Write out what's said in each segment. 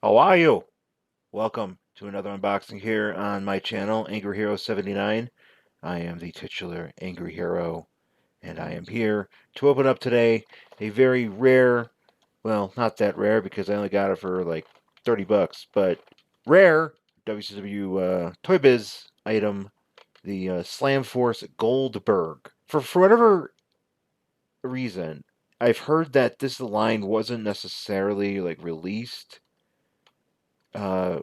How are you? Welcome to another unboxing here on my channel, Angry Hero 79. I am the titular Angry Hero, and I am here to open up today a very rare, well, not that rare because I only got it for like 30 bucks, but rare WCW Toy Biz item, the Slam Force Goldberg. For whatever reason, I've heard that this line wasn't necessarily like released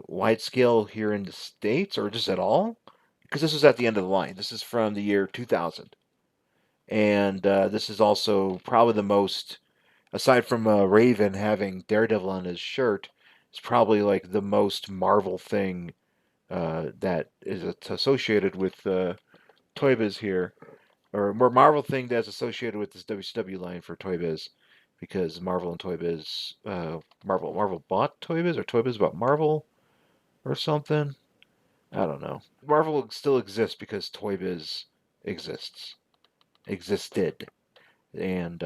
wide scale here in the States or just at all? Because this was at the end of the line. This is from the year 2000. And this is also probably the most, aside from Raven having Daredevil on his shirt, it's probably like the most Marvel thing that is associated with Toy Biz here, or more Marvel thing that's associated with this WCW line for Toy Biz, because Marvel and Toy Biz, Marvel bought Toy Biz or Toy Biz bought Marvel or something. I don't know. Marvel still exists because Toy Biz exists, existed, and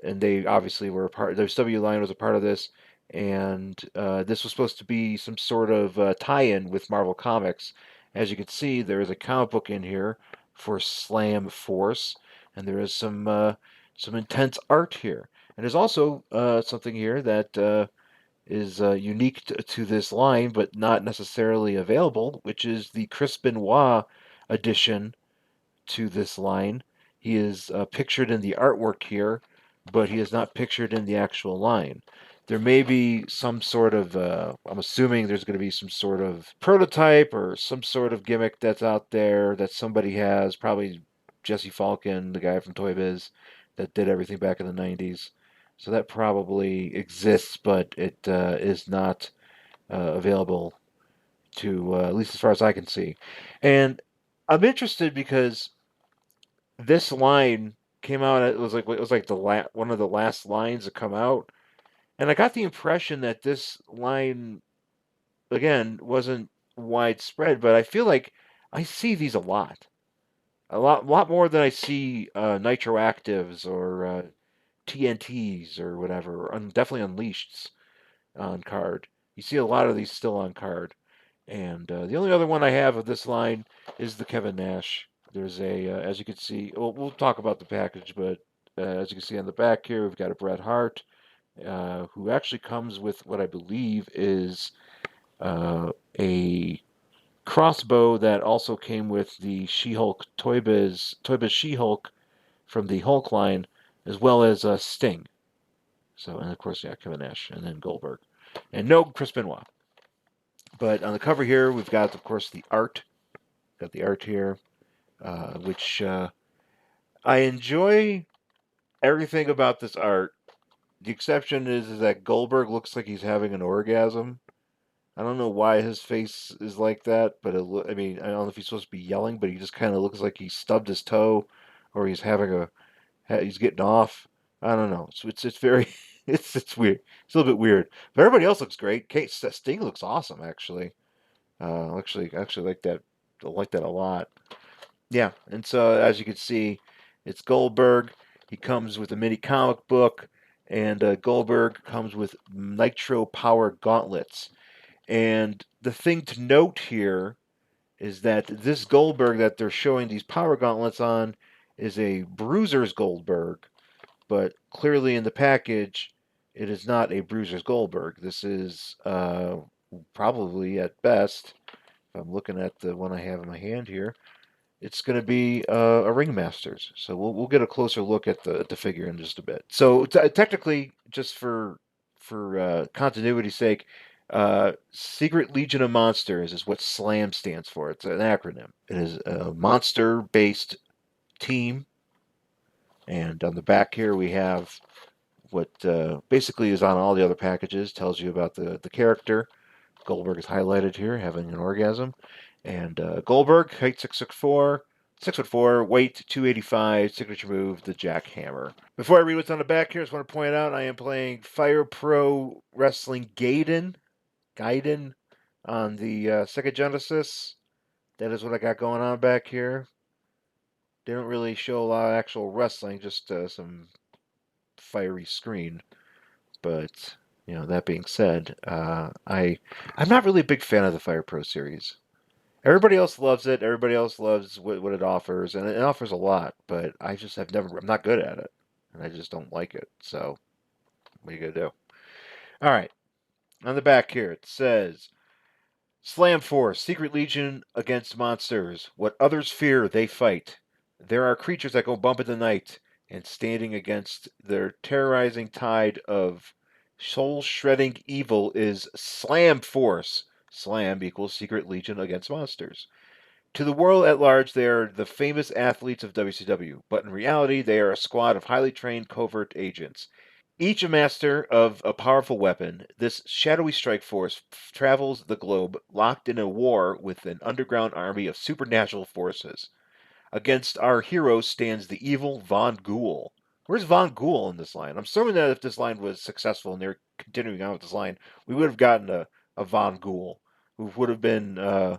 they obviously were a part. The W line was a part of this, and this was supposed to be some sort of tie-in with Marvel Comics. As you can see, there is a comic book in here for Slam Force, and there is some intense art here. And there's also something here that is unique to this line, but not necessarily available, which is the Chris Benoit addition to this line. He is pictured in the artwork here, but he is not pictured in the actual line. There may be some sort of, I'm assuming there's going to be some sort of prototype or some sort of gimmick that's out there that somebody has, probably Jesse Falcon, the guy from Toy Biz that did everything back in the 90s. So that probably exists, but it is not available to, at least as far as I can see. And I'm interested because this line came out. It was like one of the last lines to come out, and I got the impression that this line again wasn't widespread. But I feel like I see these a lot more than I see Nitro Actives or TNTs or whatever. Definitely Unleasheds on card. You see a lot of these still on card. And the only other one I have of this line is the Kevin Nash. There's as you can see, we'll talk about the package, but as you can see on the back here, we've got a Bret Hart, who actually comes with what I believe is a crossbow that also came with the She-Hulk Toy Biz She-Hulk from the Hulk line, as well as Sting. So, and of course, yeah, Kevin Nash, and then Goldberg, and no Chris Benoit. But on the cover here, we've got, of course, the art. Got the art here, which I enjoy everything about this art. The exception is that Goldberg looks like he's having an orgasm. I don't know why his face is like that, but I mean, I don't know if he's supposed to be yelling, but he just kind of looks like he stubbed his toe, or he's getting off. I don't know. It's very it's weird. It's a little bit weird, but everybody else looks great. Kate Sting looks awesome, actually. Actually like that. I like that a lot. Yeah, and so as you can see, it's Goldberg. He comes with a mini comic book, and Goldberg comes with Nitro Power Gauntlets. And the thing to note here is that this Goldberg that they're showing these Power Gauntlets on is a Bruiser's Goldberg, but clearly in the package, it is not a Bruiser's Goldberg. This is probably at best, if I'm looking at the one I have in my hand here, it's going to be a Ringmasters. So we'll get a closer look at the figure in just a bit. So technically, just for continuity's sake, Secret Legion of Monsters is what SLAM stands for. It's an acronym. It is a monster-based team, and on the back here we have what basically is on all the other packages. Tells you about the character. Goldberg is highlighted here, having an orgasm. And Goldberg, height 6'4", 6'4", weight 285, signature move, the jackhammer. Before I read what's on the back here, I just want to point out I am playing Fire Pro Wrestling Gaiden on the Sega Genesis. That is what I got going on back here. They don't really show a lot of actual wrestling, just some fiery screen. But That being said, I'm not really a big fan of the Fire Pro series. Everybody else loves it. Everybody else loves what it offers, and it offers a lot. But I just have never. I'm not good at it, and I just don't like it. So what are you gonna do? All right. On the back here it says, "Slam Force, Secret Legion against monsters. What others fear, they fight. There are creatures that go bump in the night, and standing against their terrorizing tide of soul-shredding evil is Slam Force. Slam equals Secret Legion against monsters. To the world at large, they are the famous athletes of WCW, but in reality, they are a squad of highly trained covert agents. Each a master of a powerful weapon, this shadowy strike force travels the globe, locked in a war with an underground army of supernatural forces. Against our heroes stands the evil Von Ghoul." Where's Von Ghoul in this line? I'm assuming that if this line was successful and they're continuing on with this line, we would have gotten a Von Ghoul, who would have been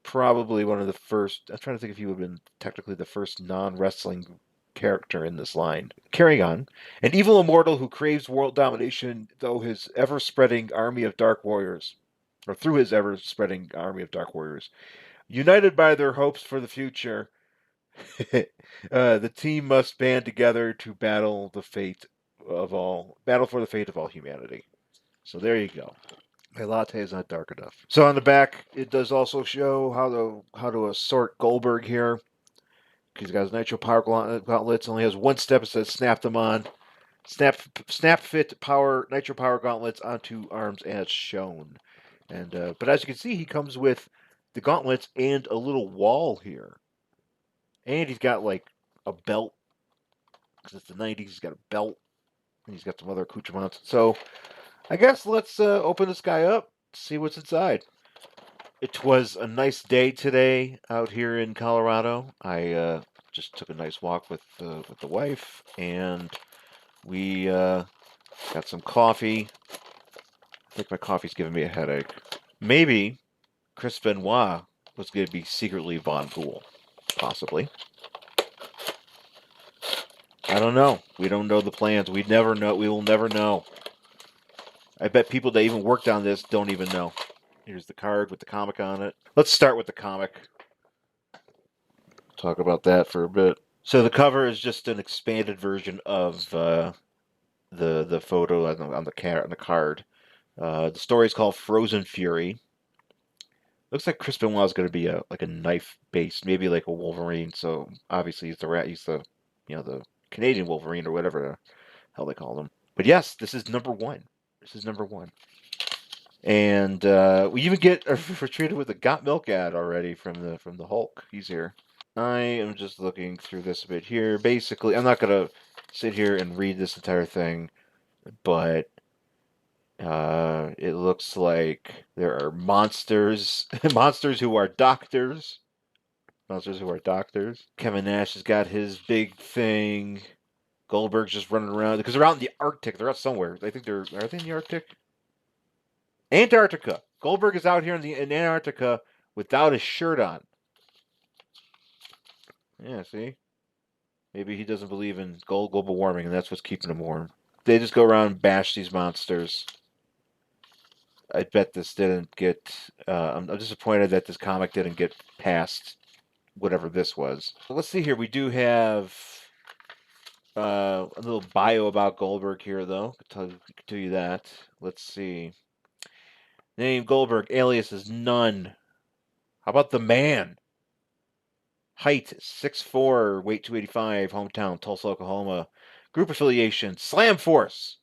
probably one of the first. I'm trying to think if he would have been technically the first non-wrestling character in this line. Carrying on. "An evil immortal who craves world domination, though his ever-spreading army of dark warriors, or through his ever-spreading army of dark warriors. United by their hopes for the future, the team must band together to battle for the fate of all humanity." So there you go. My latte is not dark enough. So on the back, it does also show how to assort Goldberg here. He's got his Nitro Power Gauntlets. Only has one step. It says snap them on. Snap fit power Nitro Power Gauntlets onto arms as shown. And but as you can see, he comes with the gauntlets and a little wall here. And he's got like a belt because it's the 90s. He's got a belt and he's got some other accoutrements. So I guess let's open this guy up, see what's inside. It was a nice day today out here in Colorado. I just took a nice walk with the wife, and we got some coffee. I think my coffee's giving me a headache. Maybe Chris Benoit was going to be secretly Von Ghoul, possibly. I don't know. We don't know the plans. We never know. We will never know. I bet people that even worked on this don't even know. Here's the card with the comic on it. Let's start with the comic. Talk about that for a bit. So the cover is just an expanded version of the photo on the card. The story is called Frozen Fury. Looks like Chris Benoit is going to be like a knife based, maybe like a Wolverine. So obviously he's the rat. He's the Canadian Wolverine or whatever the hell they call him. But yes, this is number one. This is number one. And we even get treated with a Got Milk ad already from the Hulk. He's here. I am just looking through this a bit here. Basically, I'm not gonna sit here and read this entire thing, but it looks like there are monsters, monsters who are doctors, monsters who are doctors. Kevin Nash has got his big thing. Goldberg's just running around because they're out in the Arctic. They're out somewhere. I think are they in the Arctic? Antarctica. Goldberg is out here in Antarctica without a shirt on. Yeah, see? Maybe he doesn't believe in global warming, and that's what's keeping him warm. They just go around and bash these monsters. I bet this didn't get. I'm disappointed that this comic didn't get past whatever this was. Let's see here. We do have a little bio about Goldberg here, though. I'll tell you that. Let's see. Name Goldberg. Alias is None. How about the man? Height 6'4", weight 285, hometown Tulsa, Oklahoma. Group affiliation Slam Force.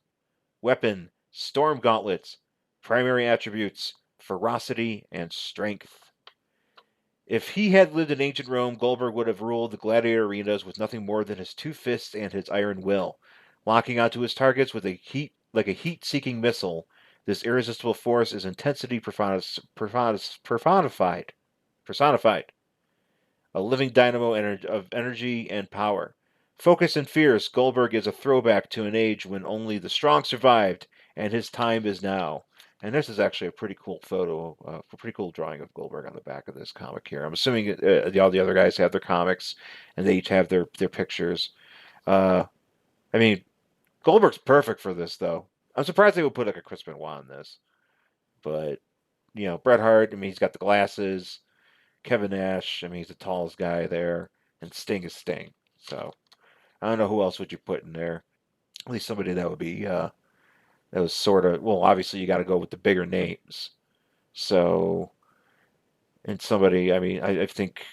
Weapon Storm Gauntlets. Primary attributes ferocity and strength. If he had lived in ancient Rome, Goldberg would have ruled the gladiator arenas with nothing more than his two fists and his iron will, locking onto his targets with a heat-seeking missile. This irresistible force is intensity personified. A living dynamo of energy and power. Focused and fierce, Goldberg is a throwback to an age when only the strong survived, and his time is now. And this is actually a pretty cool photo, a pretty cool drawing of Goldberg on the back of this comic here. I'm assuming all the other guys have their comics, and they each have their pictures. I mean, Goldberg's perfect for this, though. I'm surprised they would put like a Chris Benoit on this, but Bret Hart. I mean, he's got the glasses. Kevin Nash. I mean, he's the tallest guy there, and Sting is Sting. So I don't know who else would you put in there. At least somebody that would be that was sort of well. Obviously, you got to go with the bigger names. So and somebody. I mean, I think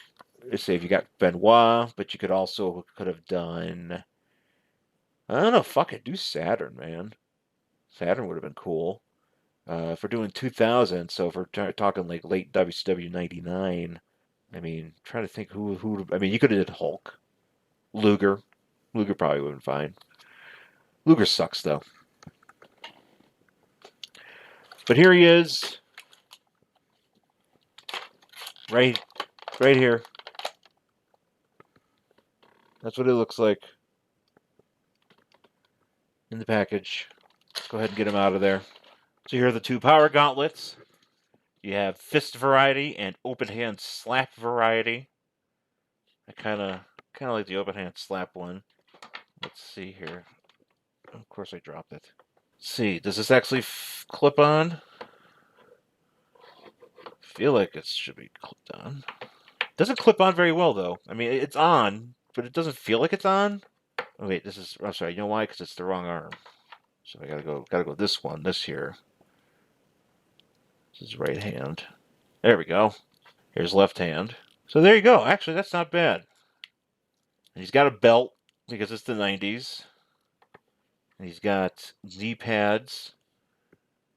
let's say if you got Benoit, but you could have done. I don't know. Fuck it, do Saturn, man. Saturn would have been cool. If we're doing 2000, so if we're talking like late WCW 99, I mean, trying to think who. I mean, you could have did Hulk, Luger. Luger probably would have been fine. Luger sucks though. But here he is, right, right here. That's what it looks like in the package. Let's go ahead and get him out of there. So here are the two power gauntlets. You have fist variety and open hand slap variety. I kind of like the open hand slap one. Let's see here. Of course, I dropped it. Let's see, does this actually clip on? I feel like it should be clipped on. Doesn't clip on very well though. I mean, it's on, but it doesn't feel like it's on. Oh wait, this is. I'm sorry. You know why? Because it's the wrong arm. So I gotta go this one. This here. This is right hand. There we go. Here's left hand. So there you go. Actually, that's not bad. And he's got a belt because it's the 90s. And he's got knee pads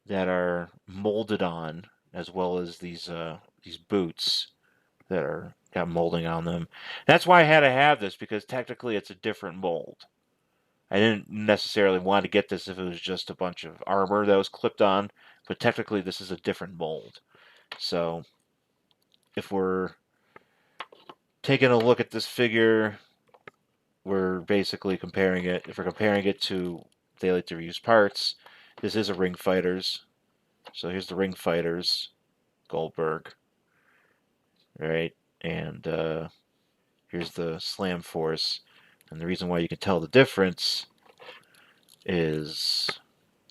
that are molded on, as well as these boots that are got molding on them. That's why I had to have this because technically it's a different mold. I didn't necessarily want to get this if it was just a bunch of armor that was clipped on, but technically this is a different mold. So if we're taking a look at this figure, we're basically comparing it. If we're comparing it to they like to reuse parts, this is a Ring Fighters. So here's the Ring Fighters, Goldberg, right? And here's the Slam Force. And the reason why you can tell the difference is,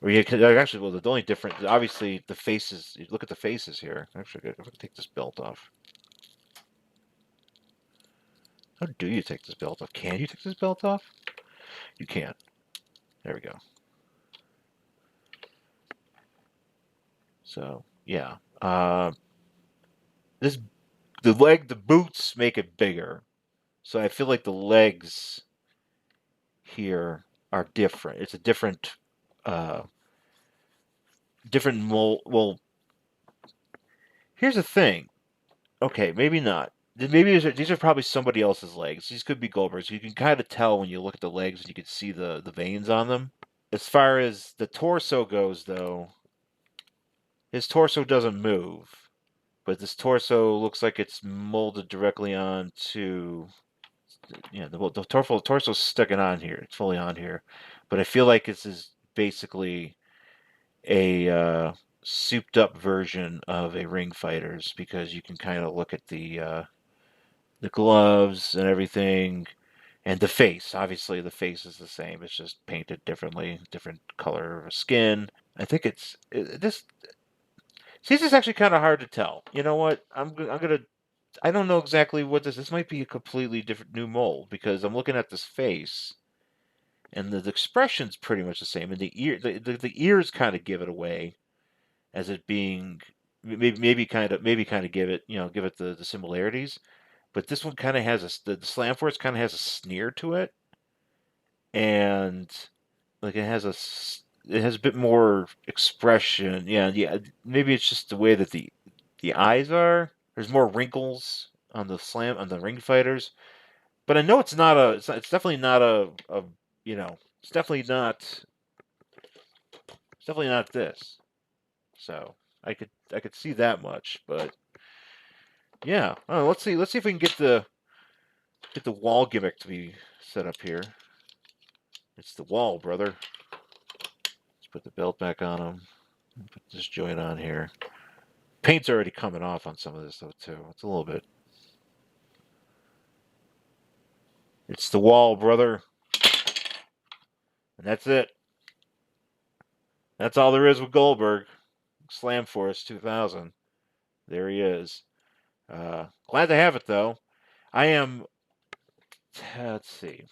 or you can actually, well, the only difference, obviously, the faces. You look at the faces here. Actually, if I can take this belt off. How do you take this belt off? Can you take this belt off? You can't. There we go. So yeah, this the boots make it bigger. So I feel like the legs here are different. It's a uh, different mold. Well, here's the thing. Okay, maybe not. Maybe these are probably somebody else's legs. These could be Goldberg's. You can kind of tell when you look at the legs and you can see the veins on them. As far as the torso goes, though, his torso doesn't move. But this torso looks like it's molded directly onto. Yeah, the torso's sticking on here. It's fully on here. But I feel like this is basically a souped up version of a Ring Fighters because you can kind of look at the gloves and everything, and the face. Obviously, the face is the same. It's just painted differently, different color of skin. I think this. See, this is actually kind of hard to tell. You know what? I'm gonna. I don't know exactly what this. This might be a completely different new mold because I'm looking at this face, and the expression's pretty much the same, and the ears kind of give it away as it being maybe kind of give it the similarities. But this one kind of has the Slam Force kind of has a sneer to it, and like it has a bit more expression. Yeah, yeah. Maybe it's just the way that the eyes are. There's more wrinkles on the Ring Fighters, but I know it's definitely not a you know it's definitely not it's definitely not this. So I could see that much, but yeah. Oh, let's see if we can get the wall gimmick to be set up here. It's the wall, brother. Let's put the belt back on him. Put this joint on here. Paint's already coming off on some of this though too. It's a little bit. It's the wall, brother, and that's it. That's all there is with Goldberg. Slam Force 2000. There he is. Glad to have it though. I am. Let's see.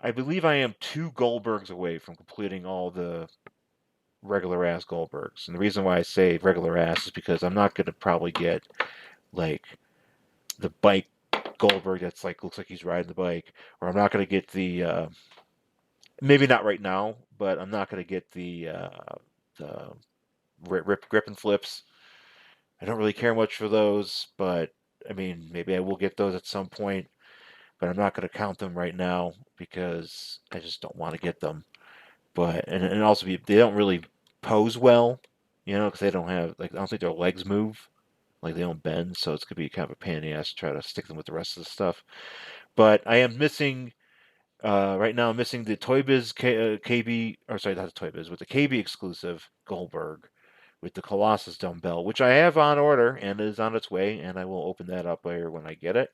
I believe I am 2 Goldbergs away from completing all the regular ass Goldbergs. And the reason why I say regular ass is because I'm not going to probably get like the bike Goldberg that's like looks like he's riding the bike, or I'm not going to get the maybe not right now, but I'm not going to get the rip grip and flips. I don't really care much for those, but I mean maybe I will get those at some point, but I'm not going to count them right now because I just don't want to get them. But and also they don't really pose well, because they don't have like I don't think their legs move, like they don't bend, so it's gonna be kind of a pain in the ass to try to stick them with the rest of the stuff. But I am missing right now. I'm missing the Toy Biz KB, or sorry, not the Toy Biz, with the KB exclusive Goldberg with the Colossus dumbbell, which I have on order and is on its way, and I will open that up later when I get it.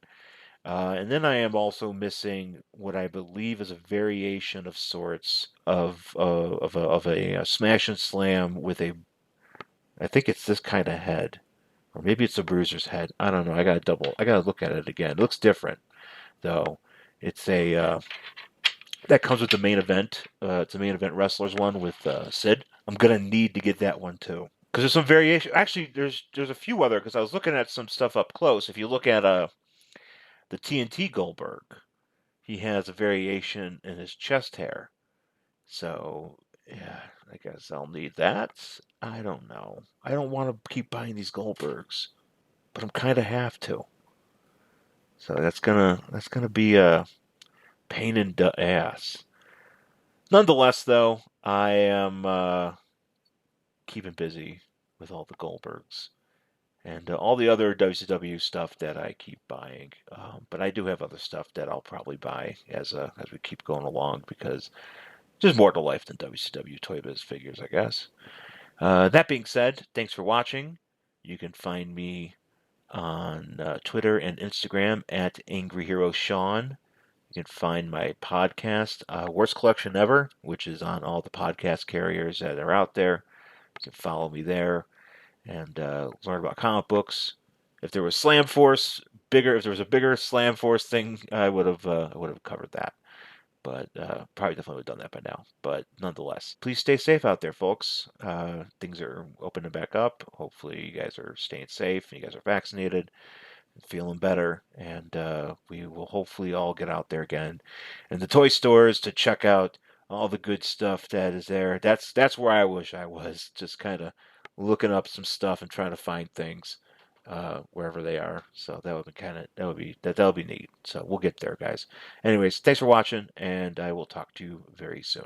And then I am also missing what I believe is a variation of sorts of a smash and slam with a, I think it's this kind of head, or maybe it's a bruiser's head. I don't know. I gotta look at it again. It looks different though. It's a that comes with the main event. It's a main event wrestlers one with Sid. I'm gonna need to get that one too because there's some variation. Actually, there's a few other because I was looking at some stuff up close. If you look at the TNT Goldberg, he has a variation in his chest hair. So, yeah, I guess I'll need that. I don't know. I don't want to keep buying these Goldbergs, but I'm kind of have to. So that's gonna be a pain in the ass. Nonetheless, though, I am keeping busy with all the Goldbergs and all the other WCW stuff that I keep buying. But I do have other stuff that I'll probably buy as we keep going along because there's more to life than WCW Toy Biz figures, I guess. That being said, thanks for watching. You can find me on Twitter and Instagram at Angry Hero Sean. You can find my podcast, Worst Collection Ever, which is on all the podcast carriers that are out there. You can follow me there and learn about comic books. If there was Slam Force bigger, if there was a bigger Slam Force thing, I would have covered that. But probably definitely would have done that by now. But nonetheless, please stay safe out there, folks. Things are opening back up. Hopefully, you guys are staying safe and you guys are vaccinated and feeling better. And we will hopefully all get out there again in the toy stores to check out all the good stuff that is there. That's where I wish I was, just kind of looking up some stuff and trying to find things wherever they are. So that would be that would be neat. So we'll get there, guys. Anyways, thanks for watching, and I will talk to you very soon.